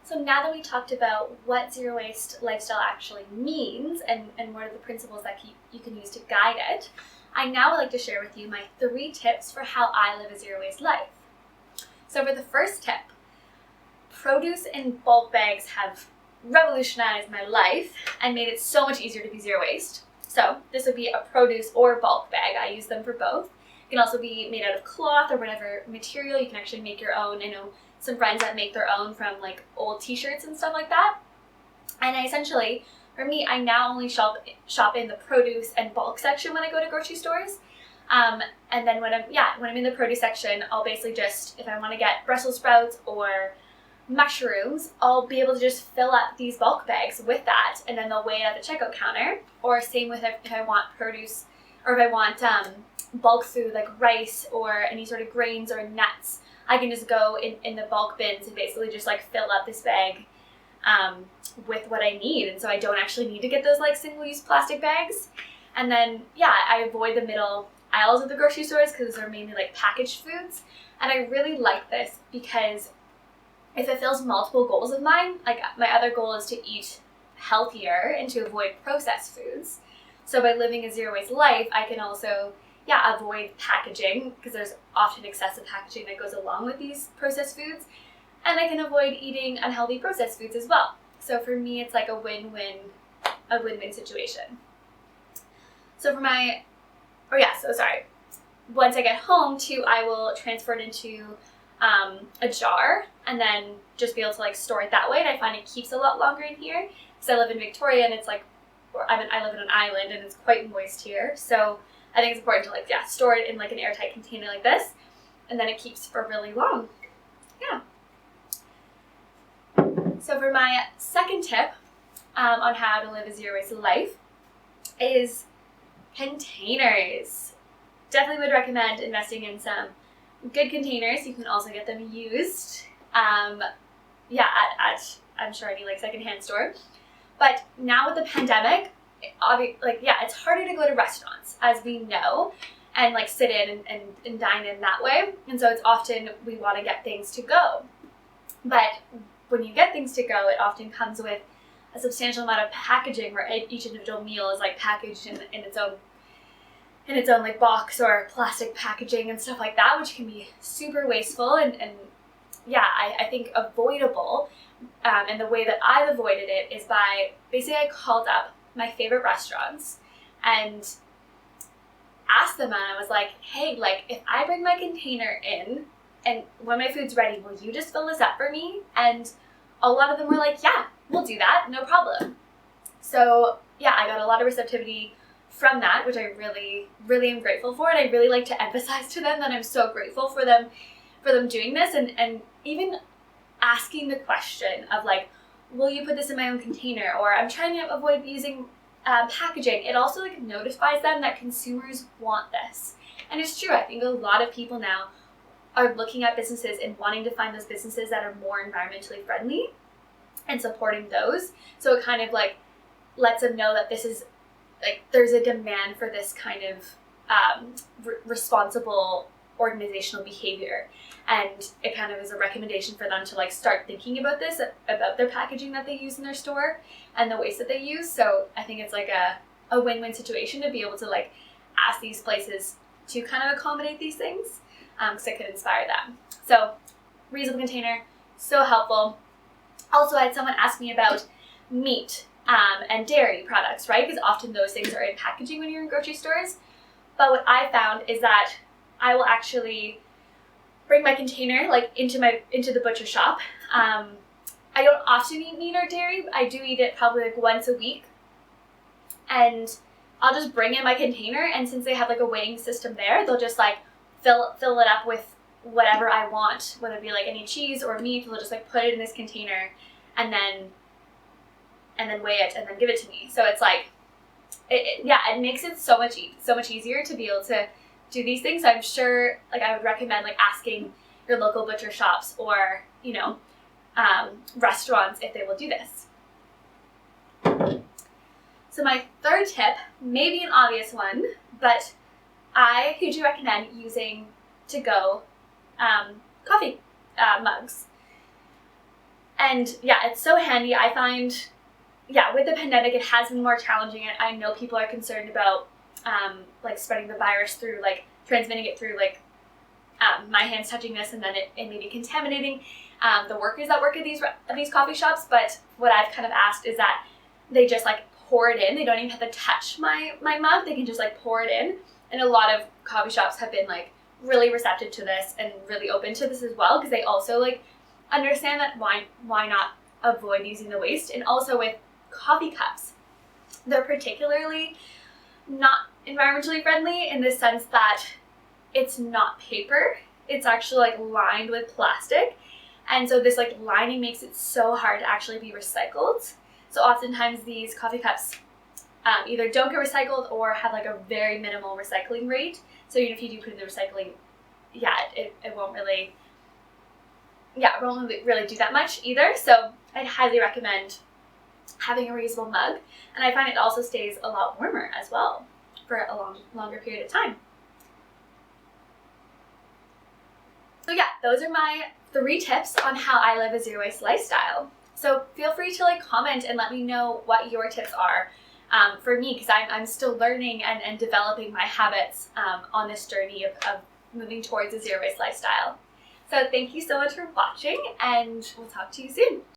So now that we talked about what zero waste lifestyle actually means and what are the principles that you can use to guide it, I now would like to share with you my 3 tips for how I live a zero waste life. So for the first tip, produce in bulk bags have revolutionized my life and made it so much easier to be zero waste. So this would be a produce or bulk bag. I use them for both. It can also be made out of cloth or whatever material. You can actually make your own. I know some friends that make their own from like old t-shirts and stuff like that. And essentially, for me, I now only shop in the produce and bulk section when I go to grocery stores. And then when I'm in the produce section, I'll basically just, if I want to get Brussels sprouts or mushrooms, I'll be able to just fill up these bulk bags with that, and then they'll weigh it at the checkout counter. Or same with if I want produce, or if I want bulk food like rice or any sort of grains or nuts, I can just go in the bulk bins and basically just like fill up this bag with what I need. And so I don't actually need to get those like single-use plastic bags. And then, I avoid the middle aisles of the grocery stores because they're mainly like packaged foods. And I really like this because it fulfills multiple goals of mine. Like my other goal is to eat healthier and to avoid processed foods. So by living a zero waste life, I can also avoid packaging because there's often excessive packaging that goes along with these processed foods. And I can avoid eating unhealthy processed foods as well. So for me, it's like a win-win situation. So once I get home too, I will transfer it into a jar and then just be able to like store it that way. And I find it keeps a lot longer in here because I live in Victoria and it's like, I live in an island and it's quite moist here. So I think it's important to store it in like an airtight container like this, and then it keeps for really long. Yeah. So for my second tip on how to live a zero waste life is containers. Definitely would recommend investing in some good containers. You can also get them used at I'm sure any like secondhand store. But now with the pandemic, it's harder to go to restaurants, as we know, and like sit in and dine in that way. And so it's often we want to get things to go. But when you get things to go, it often comes with a substantial amount of packaging where each individual meal is like packaged in its own like box or plastic packaging and stuff like that, which can be super wasteful and I think avoidable. And the way that I've avoided it is by basically I called up my favorite restaurants and asked them, and I was like, hey, like if I bring my container in and when my food's ready, will you just fill this up for me? And a lot of them were like, yeah, we'll do that, no problem. So I got a lot of receptivity from that, which I really, really am grateful for. And I really like to emphasize to them that I'm so grateful for them doing this and even asking the question of like, will you put this in my own container? Or I'm trying to avoid using packaging. It also like notifies them that consumers want this. And it's true. I think a lot of people now are looking at businesses and wanting to find those businesses that are more environmentally friendly and supporting those. So it kind of like lets them know that this is like there's a demand for this kind of responsible organizational behavior, and it kind of is a recommendation for them to like start thinking about this, about their packaging that they use in their store and the waste that they use. So I think it's like a win-win situation to be able to like ask these places to kind of accommodate these things, because it could inspire them. So reusable container, so helpful. Also, I had someone ask me about meat and dairy products, right? Because often those things are in packaging when you're in grocery stores. But what I found is that I will actually bring my container like into the butcher shop. I don't often eat meat or dairy. I do eat it probably like once a week. And I'll just bring in my container, and since they have like a weighing system there, they'll just like fill it up with whatever I want, whether it be like any cheese or meat. They'll just like put it in this container and then weigh it and then give it to me. So it's like, it makes it so much easier to be able to do these things. So I'm sure, like I would recommend like asking your local butcher shops or, restaurants if they will do this. So my third tip may be an obvious one, but I hugely recommend using to-go coffee mugs. And yeah, it's so handy. I find, yeah, with the pandemic, it has been more challenging. I know people are concerned about like spreading the virus through, like transmitting it through like my hands touching this, and then it may be contaminating the workers that work at these coffee shops. But what I've kind of asked is that they just like pour it in. They don't even have to touch my mug. They can just like pour it in. And a lot of coffee shops have been like really receptive to this and really open to this as well, because they also like understand that why not avoid using the waste. And also with coffee cups, they're particularly not environmentally friendly in the sense that it's not paper, it's actually like lined with plastic, and so this like lining makes it so hard to actually be recycled. So oftentimes these coffee cups either don't get recycled or have like a very minimal recycling rate. So even if you do put in the recycling, it won't really do that much either. So I'd highly recommend having a reusable mug, and I find it also stays a lot warmer as well for a longer period of time. So yeah, those are my 3 tips on how I live a zero waste lifestyle. So feel free to like comment and let me know what your tips are for me, because I'm still learning and developing my habits on this journey of moving towards a zero waste lifestyle. So thank you so much for watching, and we'll talk to you soon.